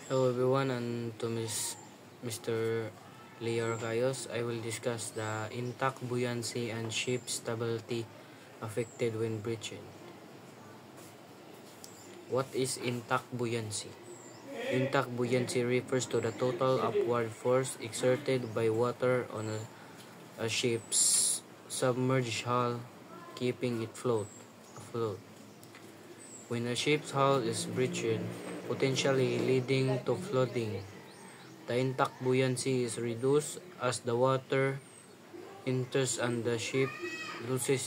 Hello everyone, and to Mr. Leo Arcayos, I will discuss the intact buoyancy and ship stability affected when breaching. What is intact buoyancy? Intact buoyancy refers to the total upward force exerted by water on a ship's submerged hull, keeping it afloat. When a ship's hull is breaching, potentially leading to flooding, the intact buoyancy is reduced as the water enters and the ship loses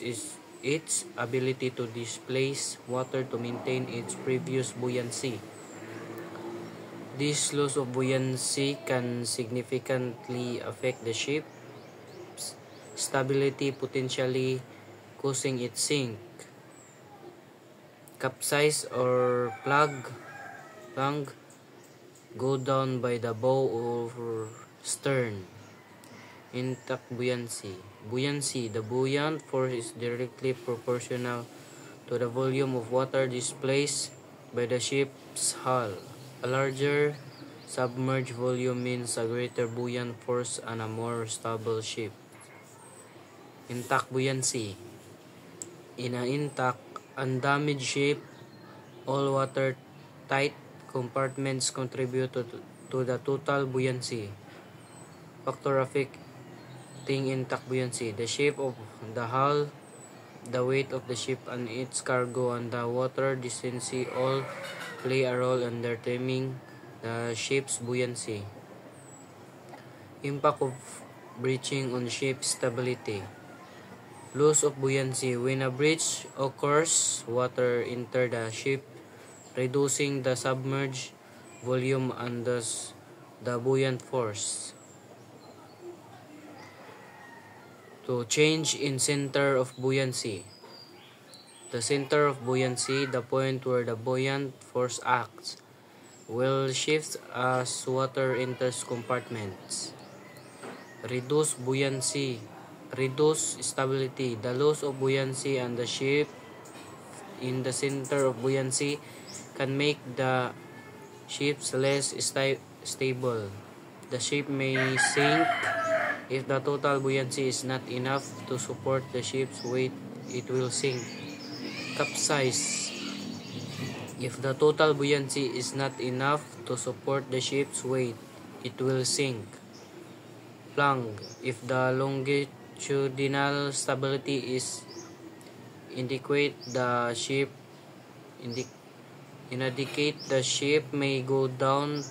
its ability to displace water to maintain its previous buoyancy. This loss of buoyancy can significantly affect the ship's stability, potentially causing it sink, capsize, or plunge, go down by the bow or stern. Intact buoyancy. The buoyant force is directly proportional to the volume of water displaced by the ship's hull. A larger submerged volume means a greater buoyant force and a more stable ship. Intact buoyancy. In an intact, undamaged ship, all watertight compartments contribute to the total buoyancy. Factor affecting intact buoyancy: the shape of the hull, the weight of the ship and its cargo, and the water density all play a role in determining the ship's buoyancy. Impact of breaching on ship stability. Loss of buoyancy. When a breach occurs, water enter the ship, reducing the submerged volume and thus the buoyant force. To change in center of buoyancy. The center of buoyancy, the point where the buoyant force acts, will shift as water enters compartments. Reduce buoyancy. Reduce stability. The loss of buoyancy and the ship in the center of buoyancy can make the ships less stable. The ship may sink. If the total buoyancy is not enough to support the ship's weight, it will sink. Capsize. If the total buoyancy is not enough to support the ship's weight, it will sink. Plunge. If the longitudinal stability is inadequate, the ship may go down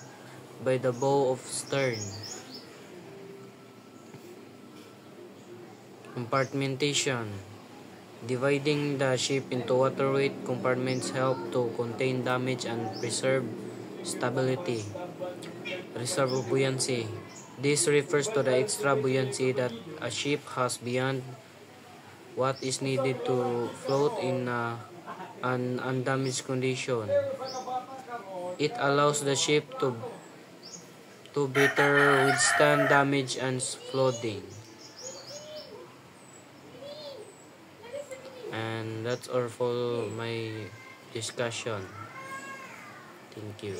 by the bow of stern. Compartmentation. Dividing the ship into water-weight compartments help to contain damage and preserve stability. Reserve of buoyancy. This refers to the extra buoyancy that a ship has beyond what is needed to float in an undamaged condition. It allows the ship to better withstand damage and flooding. And that's all for my discussion. Thank you.